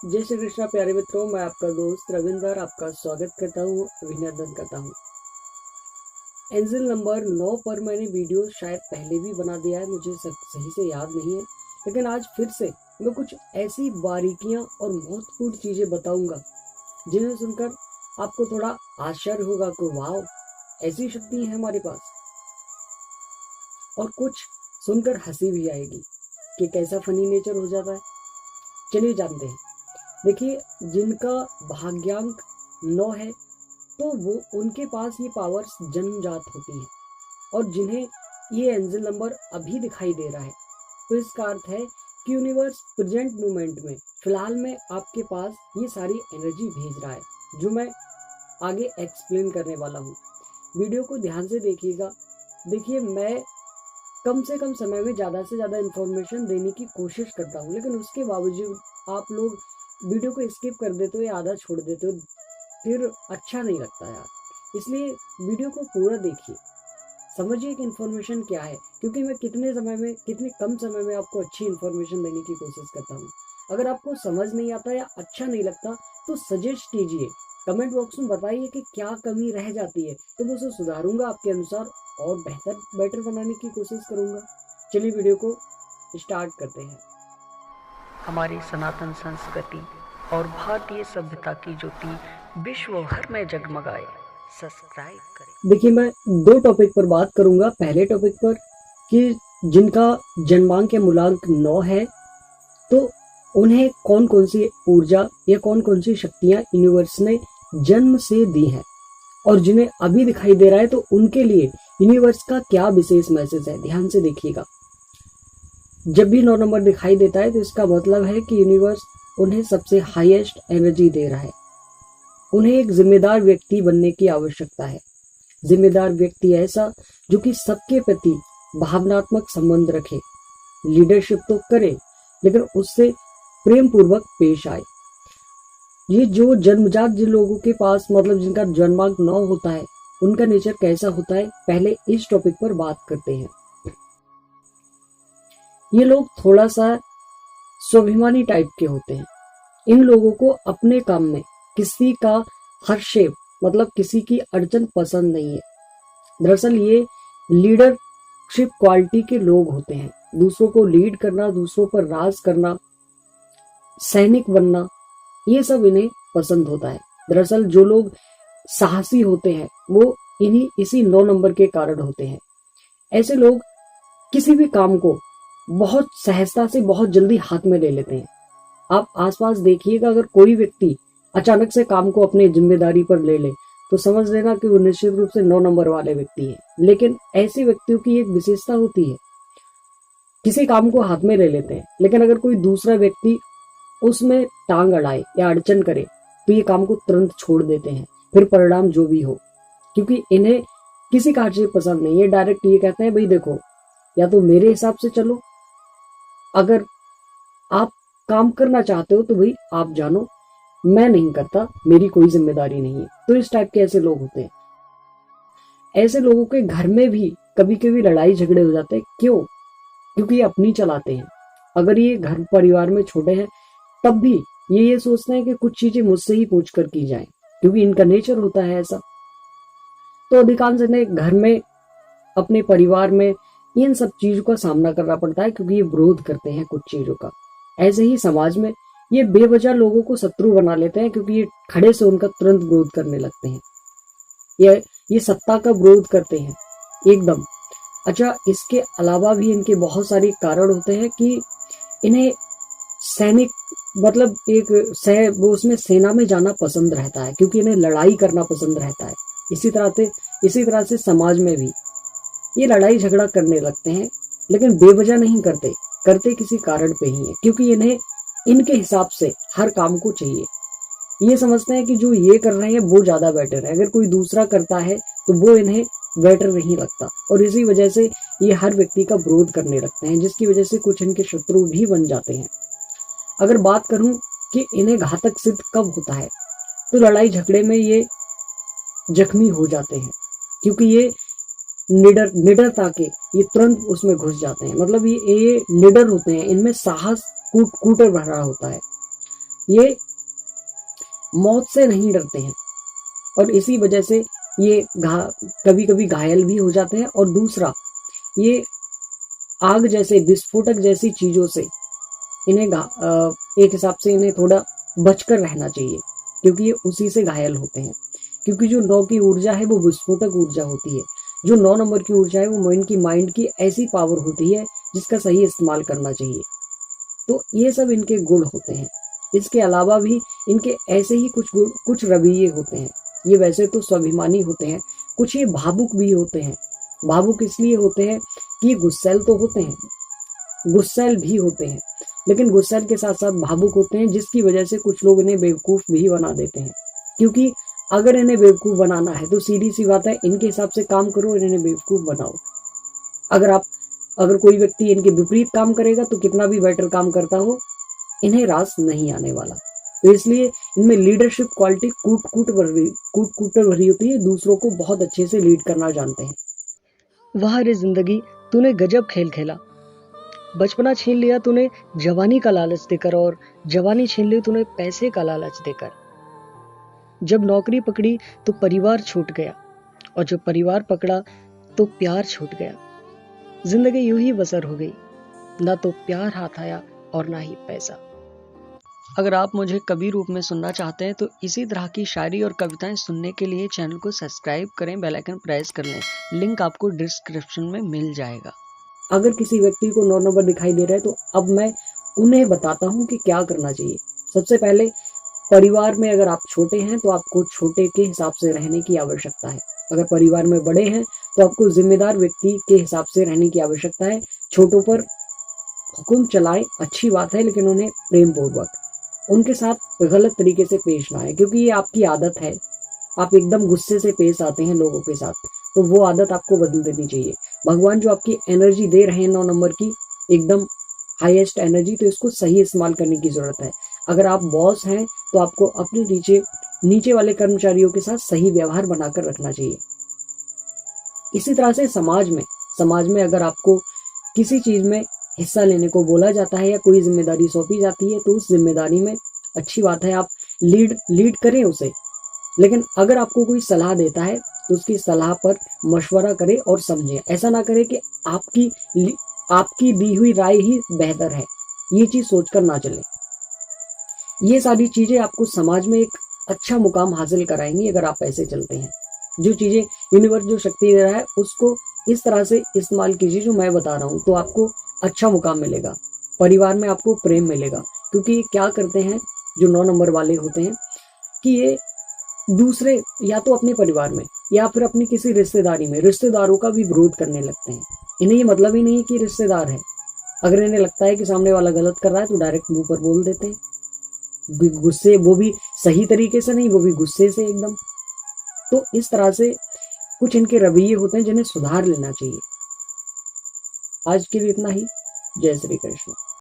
जय श्री कृष्णा प्यारे मित्रों, मैं आपका दोस्त रविंदर आपका स्वागत करता हूँ, अभिनंदन करता हूँ। एंजल नंबर 9 पर मैंने वीडियो शायद पहले भी बना दिया है, मुझे सही से याद नहीं है, लेकिन आज फिर से मैं कुछ ऐसी बारीकियां और महत्वपूर्ण चीजें बताऊंगा जिन्हें सुनकर आपको थोड़ा आश्चर्य होगा कि वाह, ऐसी शक्ति है हमारे पास, और कुछ सुनकर हंसी भी आएगी कि कैसा फनी नेचर हो जाता है। चलिए जानते हैं। देखिए, जिनका भाग्यांक 9 है तो वो उनके पास ये पावर्स जन्मजात होती हैं, और जिन्हें ये एंजल नंबर अभी दिखाई दे रहा है तो इसका अर्थ है कि यूनिवर्स प्रेजेंट मोमेंट में फिलहाल में आपके पास ये सारी एनर्जी भेज रहा है, जो मैं आगे एक्सप्लेन करने वाला हूँ। वीडियो को ध्यान से देखिएगा। देखिए, मैं कम से कम समय में ज़्यादा से ज़्यादा इन्फॉर्मेशन देने की कोशिश करता हूँ, लेकिन उसके बावजूद आप लोग वीडियो को स्किप कर देते हो या आधा छोड़ देते हो, फिर अच्छा नहीं लगता यार। इसलिए वीडियो को पूरा देखिए, समझिए कि इन्फॉर्मेशन क्या है, क्योंकि मैं कितने कम समय में आपको अच्छी इन्फॉर्मेशन देने की कोशिश करता हूँ। अगर आपको समझ नहीं आता या अच्छा नहीं लगता तो सजेस्ट कीजिए, कमेंट बॉक्स में बताइए कि क्या कमी रह जाती है, तो मैं उसे सुधारूंगा आपके अनुसार और बेटर बनाने की कोशिश करूंगा। चलिए वीडियो को स्टार्ट करते हैं। हमारी सनातन संस्कृति और भारतीय सभ्यता की ज्योति विश्व भर में जगमगाए। सब्सक्राइब करें। देखिए, मैं 2 टॉपिक पर बात करूंगा। पहले टॉपिक पर कि जिनका जन्मांक या मूलांक 9 है तो उन्हें कौन कौन सी ऊर्जा या कौन कौन सी शक्तियां यूनिवर्स ने जन्म से दी हैं, और जिन्हें अभी दिखाई दे रहा है तो उनके लिए यूनिवर्स का क्या विशेष मैसेज है। ध्यान से देखिएगा। जब भी 9 नंबर दिखाई देता है तो इसका मतलब है कि यूनिवर्स उन्हें सबसे हाईएस्ट एनर्जी दे रहा है। उन्हें एक जिम्मेदार व्यक्ति बनने की आवश्यकता है। जिम्मेदार व्यक्ति ऐसा जो कि सबके प्रति भावनात्मक संबंध रखे, लीडरशिप तो करे लेकिन उससे प्रेम पूर्वक पेश आए। ये जो जन्मजात जिन लोगों के पास मतलब जिनका जन्मांक 9 होता है, उनका नेचर कैसा होता है, पहले इस टॉपिक पर बात करते हैं। ये लोग थोड़ा सा स्वाभिमानी टाइप के होते हैं। इन लोगों को अपने काम में किसी का हस्तक्षेप मतलब किसी की अड़चन पसंद नहीं है। दरअसल ये लीडरशिप क्वालिटी के लोग होते हैं। दूसरों को लीड करना, दूसरों पर राज करना, सैनिक बनना, ये सब इन्हें पसंद होता है। दरअसल जो लोग साहसी होते हैं वो इसी 9 नंबर के कारण होते हैं। ऐसे लोग किसी भी काम को बहुत सहजता से बहुत जल्दी हाथ में ले लेते हैं। आप आसपास देखिएगा, अगर कोई व्यक्ति अचानक से काम को अपनी जिम्मेदारी पर ले ले तो समझ लेना कि वो निश्चित रूप से 9 नंबर वाले व्यक्ति है। लेकिन ऐसे व्यक्तियों की एक विशेषता होती है, किसी काम को हाथ में ले लेते हैं, लेकिन अगर कोई दूसरा व्यक्ति उसमें टांग अड़ाए या अड़चन करे तो ये काम को तुरंत छोड़ देते हैं, फिर परिणाम जो भी हो, क्योंकि इन्हें किसी का हस्तक्षेप पसंद नहीं है। डायरेक्ट ये कहते हैं, भाई देखो, या तो मेरे हिसाब से चलो, अगर आप काम करना चाहते हो तो भाई आप जानो, मैं नहीं करता, मेरी कोई जिम्मेदारी नहीं है। तो इस टाइप के ऐसे लोग होते हैं। ऐसे लोगों के घर में भी कभी कभी लड़ाई झगड़े हो जाते हैं। क्यों? क्योंकि ये अपनी चलाते हैं। अगर ये घर परिवार में छोटे हैं तब भी ये सोचते हैं कि कुछ चीजें मुझसे ही पूछ कर की जाए, क्योंकि इनका नेचर होता है ऐसा। तो अधिकांश इन्हें घर में, अपने परिवार में इन सब चीजों का सामना करना पड़ता है, क्योंकि ये विरोध करते हैं कुछ चीजों का। ऐसे ही समाज में ये बेवजह लोगों को शत्रु बना लेते हैं, क्योंकि ये खड़े से उनका तुरंत विरोध करने लगते हैं। ये सत्ता का विरोध करते हैं एकदम। अच्छा, इसके अलावा भी इनके बहुत सारे कारण होते हैं कि इन्हें सैनिक मतलब वो उसमें सेना में जाना पसंद रहता है, क्योंकि इन्हें लड़ाई करना पसंद रहता है। इसी तरह से समाज में भी ये लड़ाई झगड़ा करने लगते हैं, लेकिन बेवजह नहीं करते किसी कारण पे ही है, क्योंकि इन्हें इनके हिसाब से हर काम को चाहिए। ये समझते हैं कि जो ये कर रहे हैं वो ज्यादा बेटर है, अगर कोई दूसरा करता है तो वो इन्हें बेटर नहीं लगता, और इसी वजह से ये हर व्यक्ति का विरोध करने लगते हैं, जिसकी वजह से कुछ इनके शत्रु भी बन जाते हैं। अगर बात करूं कि इन्हें घातक सिद्ध कब होता है, तो लड़ाई झगड़े में ये जख्मी हो जाते हैं, क्योंकि ये निडरता के ये तुरंत उसमें घुस जाते हैं। मतलब ये निडर होते हैं, इनमें साहस कूटर भरा होता है। ये मौत से नहीं डरते हैं और इसी वजह से ये कभी कभी घायल भी हो जाते हैं। और दूसरा, ये आग जैसे विस्फोटक जैसी चीजों से इन्हें एक हिसाब से इन्हें थोड़ा बचकर रहना चाहिए, क्योंकि ये उसी से घायल होते हैं। क्योंकि जो 9 की ऊर्जा है वो विस्फोटक ऊर्जा होती है। जो 9 नंबर की ऊर्जा है वो इनकी माइंड की ऐसी पावर होती है जिसका सही इस्तेमाल करना चाहिए। तो ये सब इनके गुण होते हैं। इसके अलावा भी इनके ऐसे ही कुछ रवैये होते हैं। ये वैसे तो स्वाभिमानी होते हैं, कुछ ये भावुक भी होते हैं। भावुक इसलिए होते हैं कि ये गुस्सैल तो होते हैं, गुस्सैल भी होते हैं, लेकिन गुस्सैल के साथ साथ भावुक होते हैं, जिसकी वजह से कुछ लोग इन्हें बेवकूफ भी बना देते हैं। क्योंकि अगर इन्हें बेवकूफ बनाना है तो सीधी सी बात है, इनके हिसाब से काम करो और इन्हें बेवकूफ बनाओ। अगर कोई व्यक्ति इनके विपरीत काम करेगा तो कितना भी बेटर काम करता हो, इन्हें रास नहीं आने वाला। तो इसलिए इनमें लीडरशिप क्वालिटी कूट कूट भरी होती है, दूसरों को बहुत अच्छे से लीड करना जानते हैं। वाह रे जिंदगी, तूने गजब खेल खेला। बचपना छीन लिया तूने जवानी का लालच देकर, और जवानी छीन ली तूने पैसे का लालच देकर। जब नौकरी पकड़ी तो परिवार छूट गया, और जब परिवार पकड़ा तो प्यार छूट गया। जिंदगी यूं ही बसर हो गई, ना तो प्यार हाथ आया और ना ही पैसा। अगर आप मुझे कवि रूप में सुनना चाहते हैं तो इसी तरह की शायरी और कविताएं सुनने के लिए चैनल को सब्सक्राइब करें, बेल आइकन प्रेस कर लें। लिंक आपको डिस्क्रिप्शन में मिल जाएगा। अगर किसी व्यक्ति को 9 नंबर दिखाई दे रहा है तो अब मैं उन्हें बताता हूँ कि क्या करना चाहिए। सबसे पहले, परिवार में अगर आप छोटे हैं तो आपको छोटे के हिसाब से रहने की आवश्यकता है। अगर परिवार में बड़े हैं तो आपको जिम्मेदार व्यक्ति के हिसाब से रहने की आवश्यकता है। छोटों पर हुक्म चलाएं, अच्छी बात है, लेकिन उन्हें प्रेम पूर्वक, उनके साथ गलत तरीके से पेश ना आए, क्योंकि ये आपकी आदत है। आप एकदम गुस्से से पेश आते हैं लोगों के साथ, तो वो आदत आपको बदल देनी चाहिए। भगवान जो आपकी एनर्जी दे रहे हैं 9 नंबर की, एकदम हाईएस्ट एनर्जी, तो इसको सही इस्तेमाल करने की जरूरत है। अगर आप बॉस हैं तो आपको अपने नीचे वाले कर्मचारियों के साथ सही व्यवहार बनाकर रखना चाहिए। इसी तरह से समाज में अगर आपको किसी चीज में हिस्सा लेने को बोला जाता है या कोई जिम्मेदारी सौंपी जाती है तो उस जिम्मेदारी में अच्छी बात है आप लीड करें उसे। लेकिन अगर आपको कोई सलाह देता है तो उसकी सलाह पर मशवरा करें और समझें। ऐसा ना करें कि आपकी दी हुई राय ही बेहतर है, ये चीज सोचकर ना चले। ये सारी चीजें आपको समाज में एक अच्छा मुकाम हासिल कराएंगी अगर आप ऐसे चलते हैं। जो चीजें यूनिवर्स जो शक्ति दे रहा है उसको इस तरह से इस्तेमाल कीजिए जो मैं बता रहा हूँ, तो आपको अच्छा मुकाम मिलेगा। परिवार में आपको प्रेम मिलेगा, क्योंकि क्या करते हैं जो 9 नंबर वाले होते हैं कि ये दूसरे, या तो अपने परिवार में या फिर अपनी किसी रिश्तेदारी में, रिश्तेदारों का भी विरोध करने लगते हैं। इन्हें ये मतलब ही नहीं कि रिश्तेदार है। अगर इन्हें लगता है कि सामने वाला गलत कर रहा है तो डायरेक्ट मुंह पर बोल देते हैं, गुस्से, वो भी सही तरीके से नहीं, वो भी गुस्से से एकदम। तो इस तरह से कुछ इनके रवैये होते हैं जिन्हें सुधार लेना चाहिए। आज के लिए इतना ही। जय श्री कृष्ण।